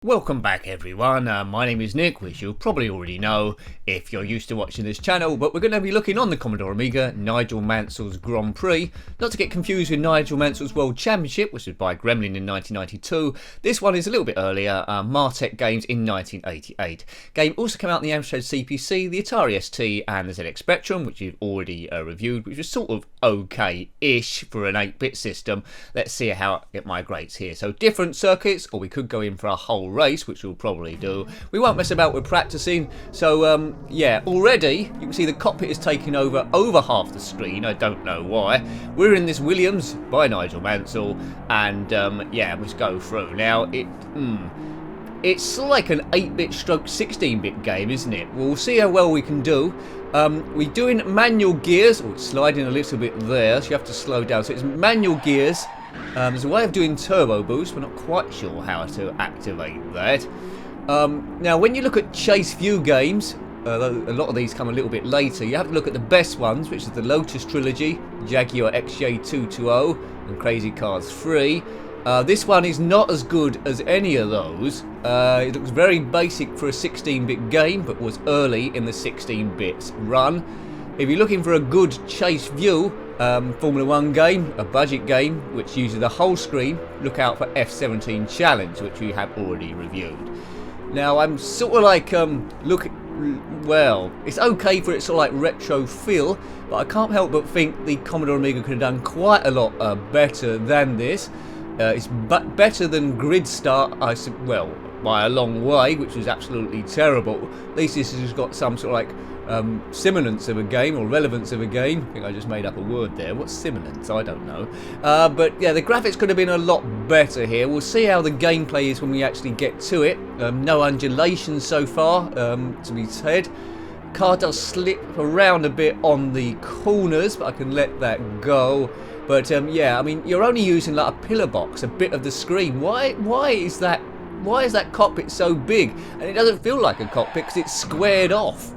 Welcome back everyone, my name is Nick, which you'll probably already know if you're used to watching this channel, but we're going to be looking on the Commodore Amiga, Nigel Mansell's Grand Prix, not to get confused with Nigel Mansell's World Championship, which was by Gremlin in 1992. This one is a little bit earlier, Martech games in 1988. Game also came out in the Amstrad CPC, the Atari ST and the ZX Spectrum, which you've already reviewed, which was sort of okay-ish for an 8-bit system. Let's see how it migrates here. So different circuits, or we could go in for a whole race, which we'll probably do. We won't mess about with practicing. So yeah, already you can see the cockpit is taking over half the screen. I don't know why. We're in this Williams by Nigel Mansell, and yeah, let's go through. Now it's like an 8-bit stroke 16-bit game, isn't it? We'll see how well we can do. We're doing manual gears. Oh, it's sliding a little bit there, so you have to slow down. So it's manual gears. There's a way of doing turbo boost. We're not quite sure how to activate that. Now, when you look at chase view games, a lot of these come a little bit later. You have to look at the best ones, which is the Lotus Trilogy, Jaguar XJ220, and Crazy Cars 3. This one is not as good as any of those. It looks very basic for a 16-bit game, but was early in the 16-bits run. If you're looking for a good chase view Formula 1 game, a budget game, which uses the whole screen, look out for F-17 Challenge, which we have already reviewed. Now, I'm sort of like, well, it's okay for its sort of like retro feel, but I can't help but think the Commodore Amiga could have done quite a lot better than this. It's better than Grid Start, well, by a long way, which was absolutely terrible. At least this has got some sort of like similance of a game, or relevance of a game. I think I just made up a word there. What's similance? I don't know. But yeah, the graphics could have been a lot better here. We'll see how the gameplay is when we actually get to it. No undulations so far, to be said. Car does slip around a bit on the corners, but I can let that go. But yeah, I mean, you're only using like a pillar box, a bit of the screen. Why is that cockpit so big? And it doesn't feel like a cockpit because it's squared off.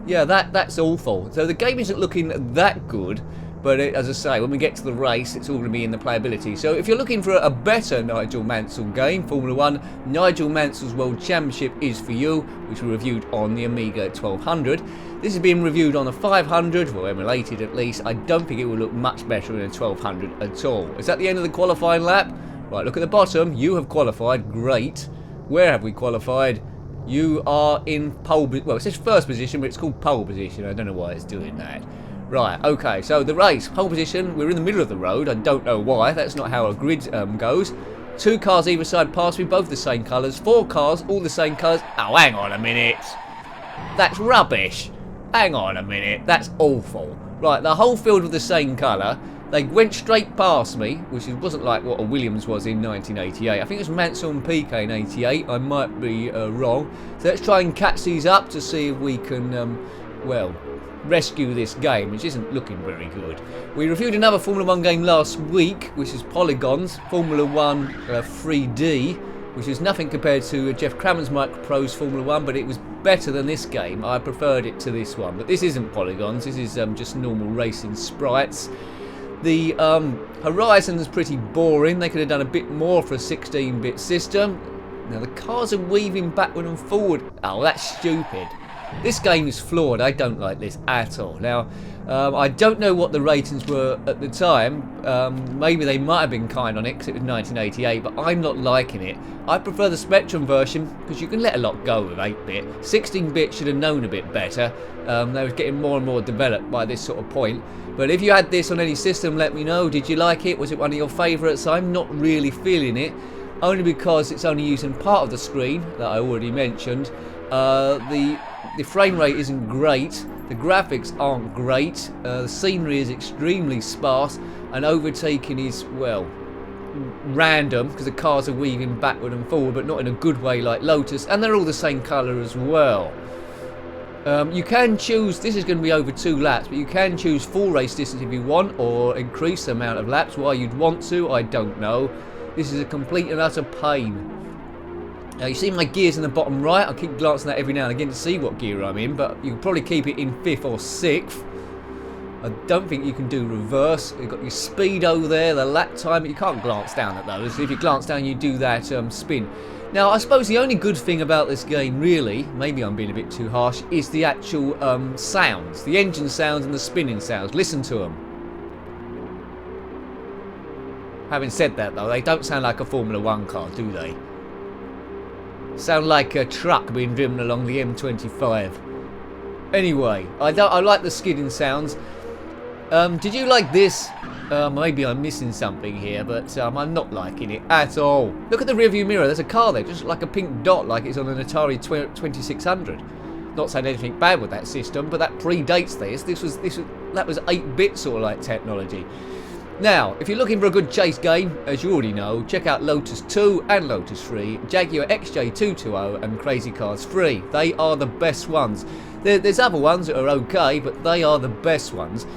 Yeah, that's awful. So the game isn't looking that good, but as I say, when we get to the race, it's all going to be in the playability. So if you're looking for a better Nigel Mansell game, Formula 1, Nigel Mansell's World Championship is for you, which we reviewed on the Amiga 1200. This has been reviewed on a 500, well, emulated at least. I don't think it will look much better in a 1200 at all. Is that the end of the qualifying lap? Right, look at the bottom. You have qualified. Great. Where have we qualified? You are in pole, well, it says first position, but it's called pole position. I don't know why it's doing that. Right, okay, so the race, pole position, we're in the middle of the road. I don't know why, that's not how a grid goes. 2 cars either side past me, both the same colours. 4 cars, all the same colours. Oh, hang on a minute. That's rubbish. Hang on a minute, that's awful. Right, the whole field was the same colour. They went straight past me, which wasn't like what a Williams was in 1988. I think it was Mansell and PK in 88. I might be wrong. So let's try and catch these up to see if we can, well, rescue this game, which isn't looking very good. We reviewed another Formula 1 game last week, which is Polygons, Formula 1 3D, which is nothing compared to Jeff Crammond's Microprose Formula 1, but it was better than this game. I preferred it to this one. But this isn't Polygons, this is just normal racing sprites. The horizon is pretty boring. They could have done a bit more for a 16-bit system. Now the cars are weaving backward and forward. Oh, that's stupid. This game is flawed. I don't like this at all. Now, I don't know what the ratings were at the time. Maybe they might have been kind on it because it was 1988, but I'm not liking it. I prefer the Spectrum version because you can let a lot go with 8-bit. 16-bit should have known a bit better. They were getting more and more developed by this sort of point. But if you had this on any system, let me know. Did you like it? Was it one of your favourites? I'm not really feeling it, only because it's only using part of the screen that I already mentioned. The frame rate isn't great, the graphics aren't great, the scenery is extremely sparse, and overtaking is, well, random because the cars are weaving backward and forward, but not in a good way like Lotus, and they're all the same colour as well. You can choose, this is going to be over 2 laps, but you can choose full race distance if you want, or increase the amount of laps. Why you'd want to, I don't know. This is a complete and utter pain. Now you see my gears in the bottom right. I keep glancing at that every now and again to see what gear I'm in, but you can probably keep it in 5th or 6th. I don't think you can do reverse. You've got your speedo there, the lap time. You can't glance down at those. If you glance down, you do that spin. Now, I suppose the only good thing about this game, really, maybe I'm being a bit too harsh, is the actual sounds. The engine sounds and the spinning sounds. Listen to them. Having said that, though, they don't sound like a Formula 1 car, do they? Sound like a truck being driven along the M25. Anyway, I like the skidding sounds. Did you like this? Maybe I'm missing something here, but I'm not liking it at all. Look at the rearview mirror. There's a car there, just like a pink dot, like it's on an Atari 2600. Not saying anything bad with that system, but that predates this. That was 8-bit sort of like technology. Now, if you're looking for a good chase game, as you already know, check out Lotus 2 and Lotus 3, Jaguar XJ220 and Crazy Cars 3. They are the best ones. There's other ones that are okay, but they are the best ones.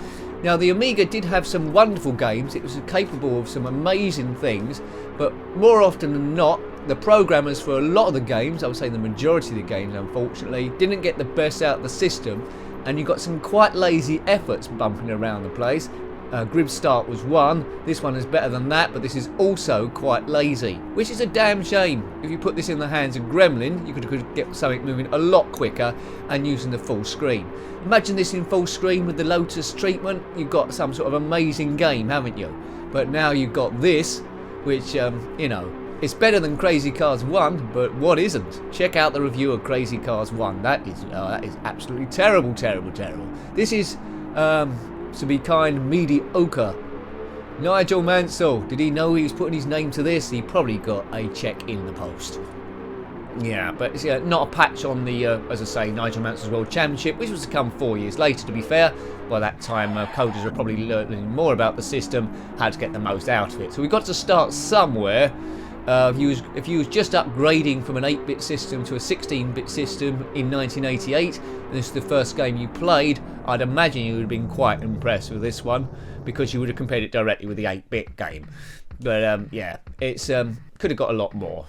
Now, the Amiga did have some wonderful games. It was capable of some amazing things, but more often than not, the programmers for a lot of the games, I would say the majority of the games, unfortunately, didn't get the best out of the system, and you got some quite lazy efforts bumping around the place. Grid Start was one. This one is better than that, but this is also quite lazy, which is a damn shame. If you put this in the hands of Gremlin, you could get something moving a lot quicker and using the full screen. Imagine this in full screen with the Lotus treatment. You've got some sort of amazing game, haven't you? But now you've got this, which, you know, it's better than Crazy Cars 1, but what isn't? Check out the review of Crazy Cars 1. That is absolutely terrible, terrible, terrible. This is, to be kind, mediocre. Nigel Mansell, did he know he was putting his name to this? He probably got a check in the post. Yeah, but it's not a patch on the, as I say, Nigel Mansell's World Championship, which was to come 4 years later, to be fair. By that time, coders were probably learning more about the system, how to get the most out of it. So we've got to start somewhere. If you was just upgrading from an 8-bit system to a 16-bit system in 1988, and this is the first game you played, I'd imagine you would have been quite impressed with this one, because you would have compared it directly with the 8-bit game. But yeah, it's could have got a lot more.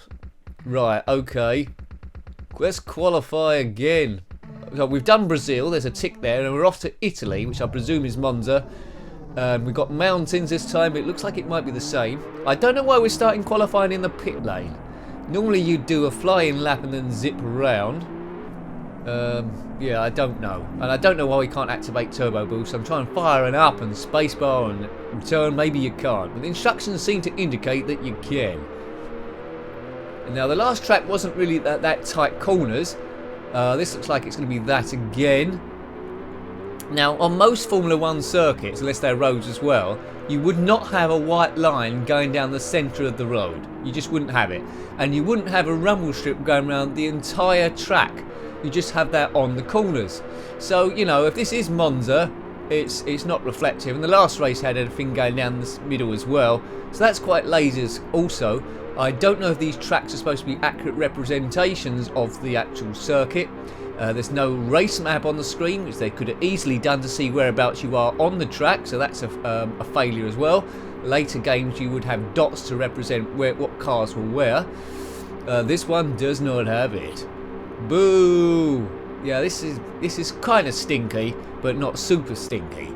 Right, okay. Let's qualify again. So we've done Brazil, there's a tick there, and we're off to Italy, which I presume is Monza. We've got mountains this time, but it looks like it might be the same. I don't know why we're starting qualifying in the pit lane. Normally you do a flying lap and then zip around. Yeah, I don't know. And I don't know why we can't activate turbo boost. I'm trying firing up and spacebar and return. Maybe you can't. But the instructions seem to indicate that you can. And now the last track wasn't really that tight corners. This looks like it's going to be that again. Now, on most Formula 1 circuits, unless they're roads as well, you would not have a white line going down the centre of the road. You just wouldn't have it. And you wouldn't have a rumble strip going around the entire track. You just have that on the corners. So, you know, if this is Monza, it's not reflective. And the last race had everything going down the middle as well. So that's quite lazy also. I don't know if these tracks are supposed to be accurate representations of the actual circuit. There's no race map on the screen, which they could have easily done to see whereabouts you are on the track, so that's a failure as well. Later games you would have dots to represent what cars were where. This one does not have it. Boo! Yeah, this is kind of stinky, but not super stinky.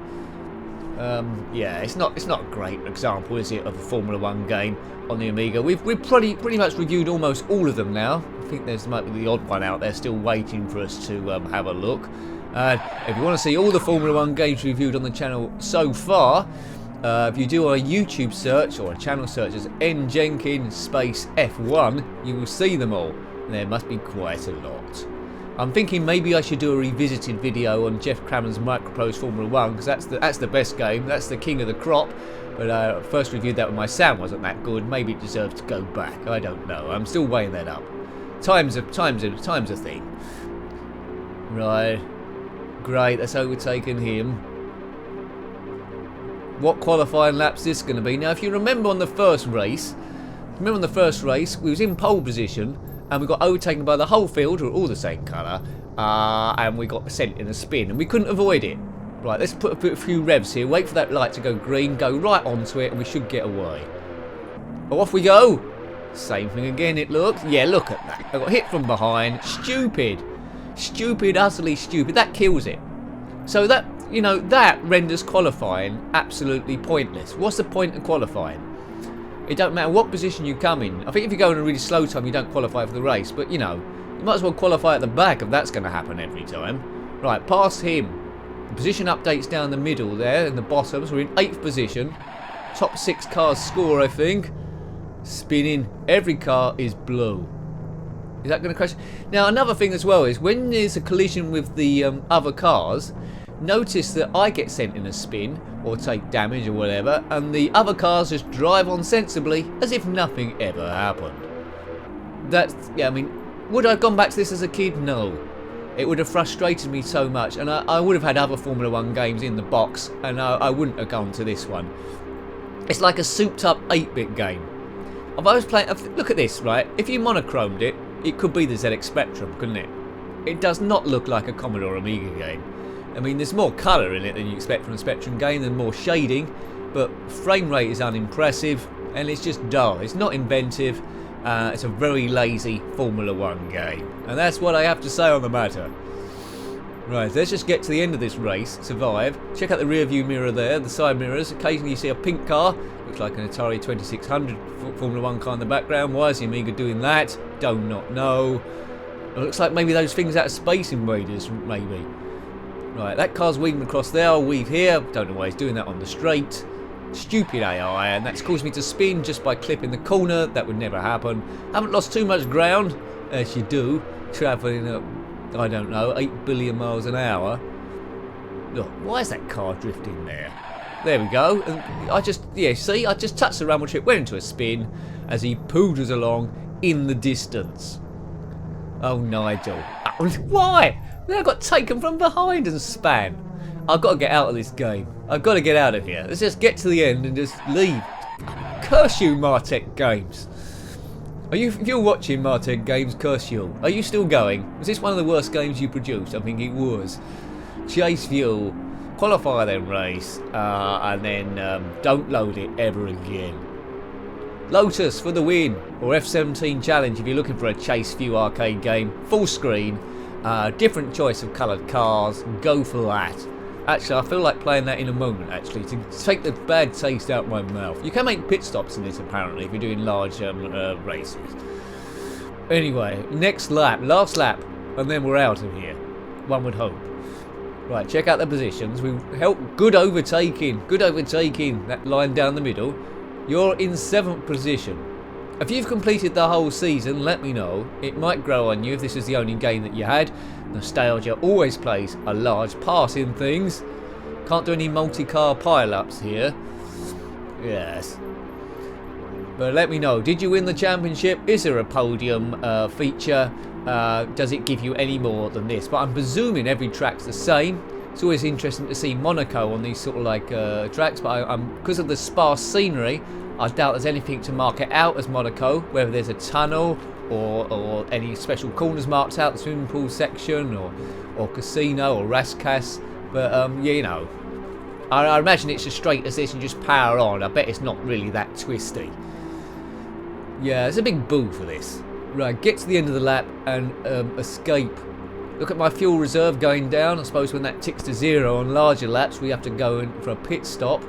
Yeah, it's not a great example, is it, of a Formula 1 game on the Amiga. We've pretty much reviewed almost all of them now. I think there might be the odd one out there still waiting for us to have a look. If you want to see all the Formula 1 games reviewed on the channel so far, if you do a YouTube search or a channel search as N Jenkins space F1, you will see them all. And there must be quite a lot. I'm thinking maybe I should do a revisited video on Jeff Crammond's Microprose Formula 1, because that's the best game, that's the king of the crop. But I first reviewed that when my sound wasn't that good. Maybe it deserves to go back. I don't know. I'm still weighing that up. Time's a thing. Right. Great, that's overtaken him. What qualifying lap's this going to be? Now, if you remember on the first race, we was in pole position, and we got overtaken by the whole field, who are all the same colour, and we got sent in a spin, and we couldn't avoid it. Right, let's put a few revs here, wait for that light to go green, go right onto it, and we should get away. Oh, off we go! Same thing again, it looks. Yeah, look at that. I got hit from behind. Stupid. Stupid, utterly stupid. That kills it. So that, you know, that renders qualifying absolutely pointless. What's the point of qualifying? It don't matter what position you come in. I think if you go in a really slow time, you don't qualify for the race. But, you know, you might as well qualify at the back if that's going to happen every time. Right, past him. The position updates down the middle there in the bottom. So we're in 8th position. Top 6 cars score, I think. Spinning. Every car is blue. Is that going to crash? Now, another thing as well is when there's a collision with the other cars, notice that I get sent in a spin or take damage or whatever, and the other cars just drive on sensibly as if nothing ever happened. That's, yeah, I mean, would I have gone back to this as a kid? No. It would have frustrated me so much, and I would have had other Formula 1 games in the box, and I wouldn't have gone to this one. It's like a souped up 8-bit game. If I was playing, look at this, right? If you monochromed it, it could be the ZX Spectrum, couldn't it? It does not look like a Commodore Amiga game. I mean, there's more colour in it than you expect from a Spectrum game, and more shading, but frame rate is unimpressive, and it's just dull. It's not inventive. It's a very lazy Formula 1 game. And that's what I have to say on the matter. Right, let's just get to the end of this race, survive. Check out the rear view mirror there, the side mirrors. Occasionally you see a pink car. Looks like an Atari 2600 Formula 1 car in the background. Why is the Amiga doing that? Do not know. It looks like maybe those things out of Space Invaders, maybe. Right, that car's weaving across there, I'll weave here. Don't know why he's doing that on the straight. Stupid AI, and that's caused me to spin just by clipping the corner. That would never happen. Haven't lost too much ground, as you do, travelling at, I don't know, 8 billion miles an hour. Look, why is that car drifting there? There we go. And I just, yeah, see, I just touched the rumble strip, went into a spin as he poodles along in the distance. Oh, Nigel. Why? Then I got taken from behind and span. I've got to get out of this game. I've got to get out of here. Let's just get to the end and just leave. Curse you, Martech Games. If you're watching Martech Games, curse you. Are you still going? Was this one of the worst games you produced? I think it was. Chase fuel, qualify then race, and then don't load it ever again. Lotus for the win, or F17 challenge if you're looking for a chase few arcade game. Full screen, different choice of coloured cars. Go for that. Actually, I feel like playing that in a moment, actually, to take the bad taste out of my mouth. You can make pit stops in this, apparently, if you're doing large races. Anyway, next lap, last lap, and then we're out of here. One would hope. Right, check out the positions. We help. Good overtaking, that line down the middle. You're in 7th position. If you've completed the whole season, let me know. It might grow on you if this is the only game that you had. Nostalgia always plays a large part in things. Can't do any multi-car pile-ups here. Yes. But let me know. Did you win the championship? Is there a podium feature? Does it give you any more than this? But I'm presuming every track's the same. It's always interesting to see Monaco on these sort of like tracks. But because of the sparse scenery, I doubt there's anything to mark it out as Monaco, whether there's a tunnel or any special corners marked out, the swimming pool section or casino or Raskas. But yeah, you know, I imagine it's as straight as this and just power on. I bet it's not really that twisty. Yeah, there's a big boo for this. Right, get to the end of the lap and escape. Look at my fuel reserve going down. I suppose when that ticks to 0 on larger laps, we have to go in for a pit stop.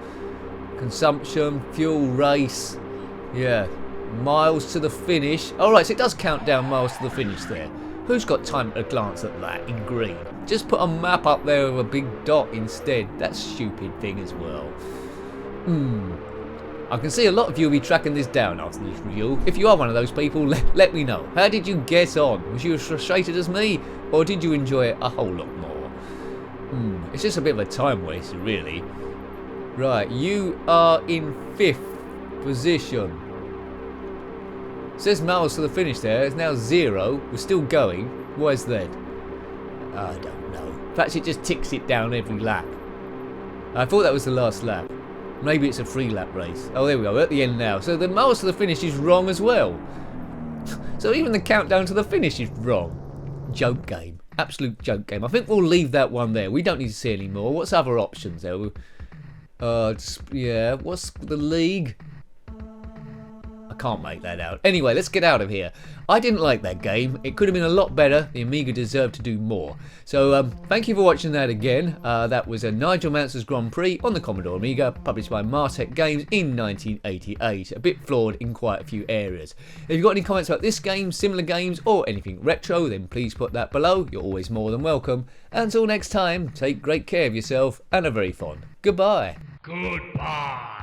Consumption, fuel, race, yeah, miles to the finish. Alright, so it does count down miles to the finish there. Who's got time to glance at that in green? Just put a map up there with a big dot instead. That's a stupid thing as well. I can see a lot of you will be tracking this down after this review. If you are one of those people, let me know. How did you get on? Was you as frustrated as me? Or did you enjoy it a whole lot more? It's just a bit of a time waster, really. Right, you are in 5th position. It says miles to the finish there. It's now 0. We're still going. Why is that? I don't know. Perhaps it just ticks it down every lap. I thought that was the last lap. Maybe it's a 3-lap race. Oh, there we go. We're at the end now. So the miles to the finish is wrong as well. So even the countdown to the finish is wrong. Joke game. Absolute joke game. I think we'll leave that one there. We don't need to see any more. What's other options there? Yeah, what's the league? I can't make that out. Anyway, let's get out of here. I didn't like that game. It could have been a lot better. The Amiga deserved to do more. So thank you for watching that again. That was a Nigel Mansell's Grand Prix on the Commodore Amiga, published by Martech Games in 1988. A bit flawed in quite a few areas. If you've got any comments about this game, similar games, or anything retro, then please put that below. You're always more than welcome. Until next time, take great care of yourself and are very fond. Goodbye. Goodbye.